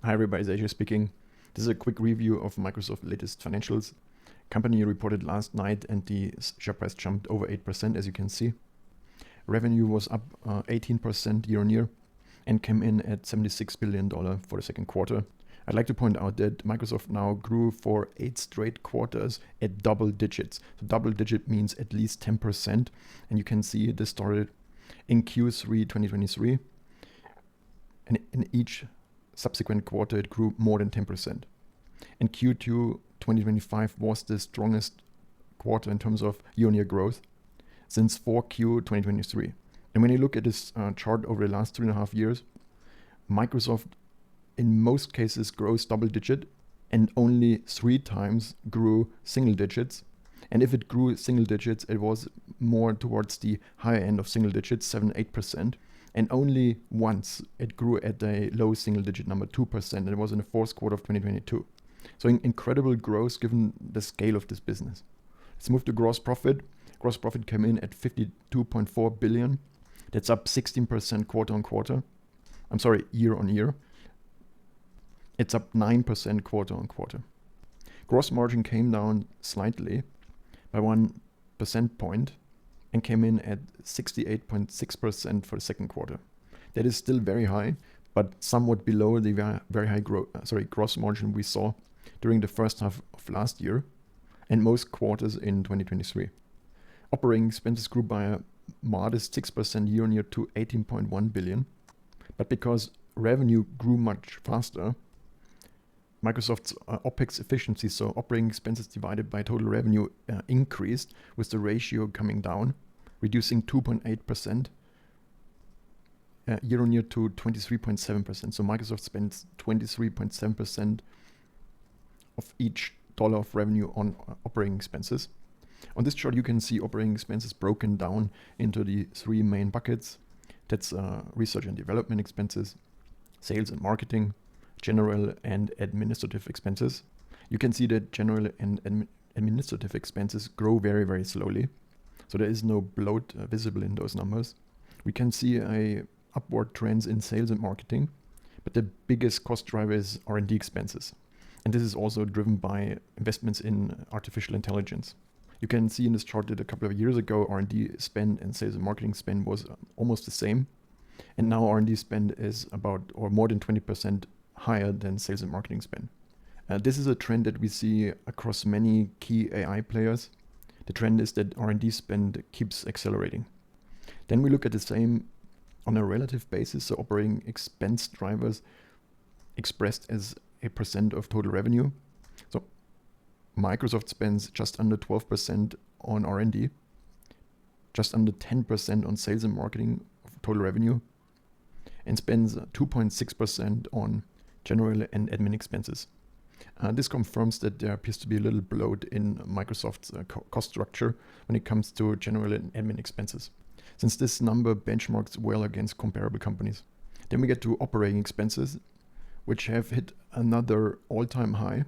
Hi everybody, it's AJ speaking. This is a quick review of Microsoft's latest financials. Company reported last night and the share price jumped over 8% as you can see. Revenue was up 18% year on year and came in at $76 billion for the second quarter. I'd like to point out that Microsoft now grew for 8 straight quarters at double digits. So double digit means at least 10%, and you can see this started in Q3 2023 and in each subsequent quarter it grew more than 10%. And Q2 2025 was the strongest quarter in terms of year-on-year growth since 4Q 2023. And when you look at this chart over the last 3.5 years, Microsoft in most cases grows double digit and only 3 times grew single digits. And if it grew single digits, it was more towards the higher end of single digits, 7-8%. And only once it grew at a low single digit number, 2%, and it was in the fourth quarter of 2022. So incredible growth given the scale of this business. Let's move to gross profit. Gross profit came in at 52.4 billion. That's up 16% quarter on quarter. Year on year. It's up 9% quarter on quarter. Gross margin came down slightly by 1 percentage point and came in at 68.6% for the second quarter. That is still very high, but somewhat below the very high gross margin we saw during the first half of last year and most quarters in 2023. Operating expenses grew by a modest 6% year on year to 18.1 billion. But because revenue grew much faster, Microsoft's OPEX efficiency, so operating expenses divided by total revenue, increased with the ratio coming down, reducing 2.8% year on year to 23.7%. So Microsoft spends 23.7% of each dollar of revenue on operating expenses. On this chart, you can see operating expenses broken down into the 3 main buckets. That's research and development expenses, sales and marketing, general and administrative expenses. You can see that general and administrative expenses grow very, very slowly. So there is no bloat visible in those numbers. We can see a upward trends in sales and marketing, but the biggest cost driver is R&D expenses. And this is also driven by investments in artificial intelligence. You can see in this chart that a couple of years ago, R&D spend and sales and marketing spend was almost the same. And now R&D spend is about or more than 20% higher than sales and marketing spend. This is a trend that we see across many key AI players. The trend is that R&D spend keeps accelerating. Then we look at the same on a relative basis, so operating expense drivers expressed as a percent of total revenue. So Microsoft spends just under 12% on R&D, just under 10% on sales and marketing of total revenue, and spends 2.6% on general and admin expenses. This confirms that there appears to be a little bloat in Microsoft's cost structure when it comes to general and admin expenses, since this number benchmarks well against comparable companies. Then we get to operating expenses, which have hit another all-time high,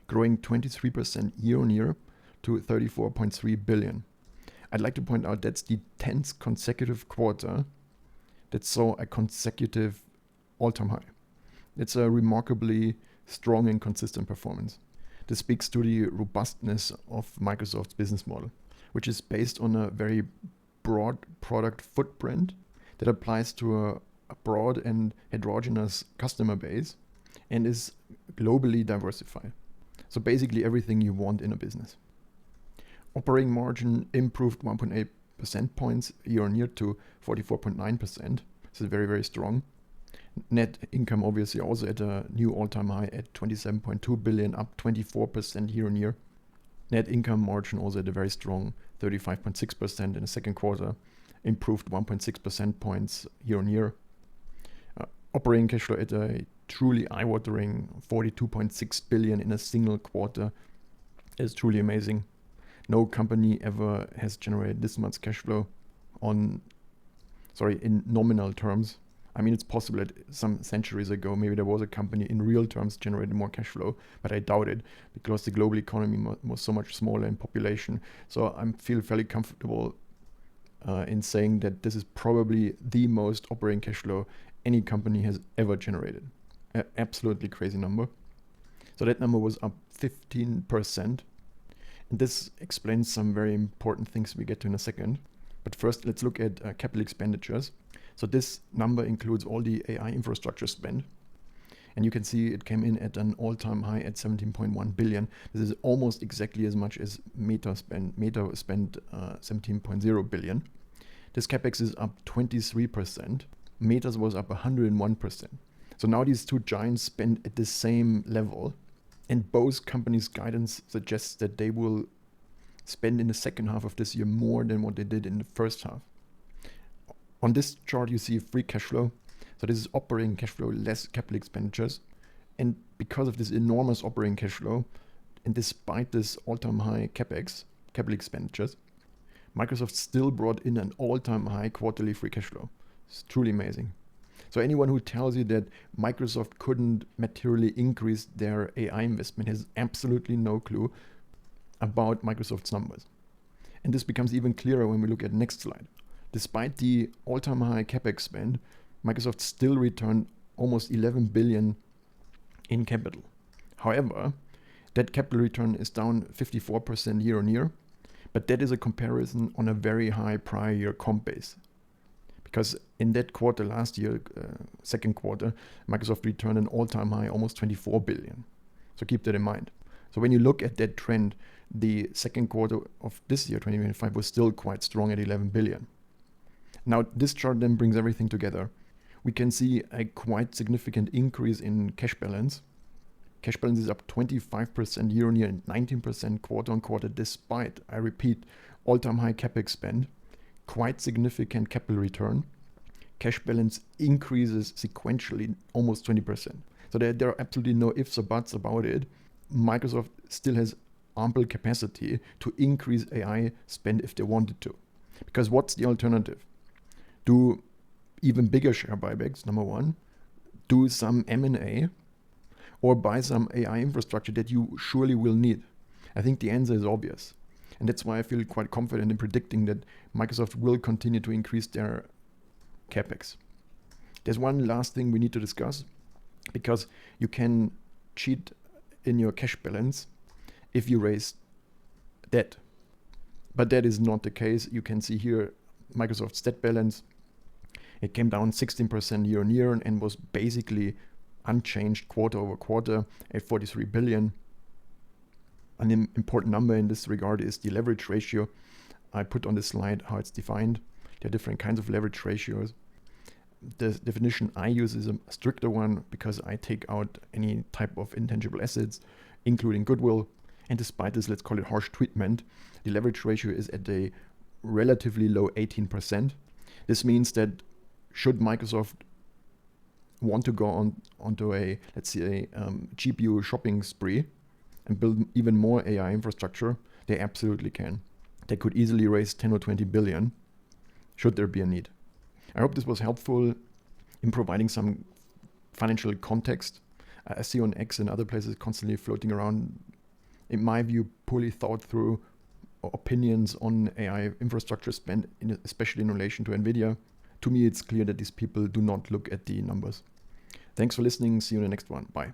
growing 23% year on year to 34.3 billion. I'd like to point out that's the 10th consecutive quarter that saw a consecutive all-time high. It's a remarkably strong and consistent performance. This speaks to the robustness of Microsoft's business model, which is based on a very broad product footprint that applies to a broad and heterogeneous customer base and is globally diversified. So basically everything you want in a business. Operating margin improved 1.8 percentage points year on year to 44.9%. This is very, very strong. Net income obviously also at a new all-time high at 27.2 billion, up 24% year on year. Net income margin also at a very strong 35.6% in the second quarter, improved 1.6 percentage points year on year. Operating cash flow at a truly eye-watering 42.6 billion in a single quarter is truly amazing. No company ever has generated this much cash flow in nominal terms. I mean, it's possible that some centuries ago, maybe there was a company in real terms generated more cash flow, but I doubt it because the global economy was so much smaller in population. So I feel fairly comfortable in saying that this is probably the most operating cash flow any company has ever generated. Absolutely crazy number. So that number was up 15%. And this explains some very important things we get to in a second. But first, let's look at capital expenditures. So this number includes all the AI infrastructure spend. And you can see it came in at an all-time high at 17.1 billion. This is almost exactly as much as Meta spent 17.0 billion. This capex is up 23%. Meta's was up 101%. So now these two giants spend at the same level. And both companies' guidance suggests that they will spend in the second half of this year more than what they did in the first half. On this chart, you see free cash flow. So this is operating cash flow less capital expenditures. And because of this enormous operating cash flow, and despite this all-time high capex, capital expenditures, Microsoft still brought in an all-time high quarterly free cash flow. It's truly amazing. So anyone who tells you that Microsoft couldn't materially increase their AI investment has absolutely no clue about Microsoft's numbers. And this becomes even clearer when we look at the next slide. Despite the all-time high capex spend, Microsoft still returned almost 11 billion in capital. However, that capital return is down 54% year on year, but that is a comparison on a very high prior year comp base. Because in that quarter last year, second quarter, Microsoft returned an all-time high, almost 24 billion. So keep that in mind. So when you look at that trend, the second quarter of this year, 2025, was still quite strong at 11 billion. Now, this chart then brings everything together. We can see a quite significant increase in cash balance. Cash balance is up 25% year on year and 19% quarter on quarter, despite, I repeat, all-time high capex spend, quite significant capital return. Cash balance increases sequentially almost 20%. So there are absolutely no ifs or buts about it. Microsoft still has ample capacity to increase AI spend if they wanted to. Because what's the alternative? Do even bigger share buybacks, number one, do some M&A, or buy some AI infrastructure that you surely will need? I think the answer is obvious. And that's why I feel quite confident in predicting that Microsoft will continue to increase their capex. There's one last thing we need to discuss, because you can cheat in your cash balance if you raise debt. But that is not the case. You can see here Microsoft's debt balance. It came down 16% year on year and was basically unchanged quarter over quarter at 43 billion. An important number in this regard is the leverage ratio. I put on this slide how it's defined. There are different kinds of leverage ratios. The definition I use is a stricter one because I take out any type of intangible assets, including goodwill. And despite this, let's call it harsh treatment, the leverage ratio is at a relatively low 18%. This means that should Microsoft want to go onto a, let's say, GPU shopping spree and build even more AI infrastructure, they absolutely can. They could easily raise 10 or 20 billion, should there be a need. I hope this was helpful in providing some financial context. I see on X and other places constantly floating around, in my view, poorly thought through opinions on AI infrastructure spend, especially in relation to NVIDIA. To me, it's clear that these people do not look at the numbers. Thanks for listening. See you in the next one. Bye.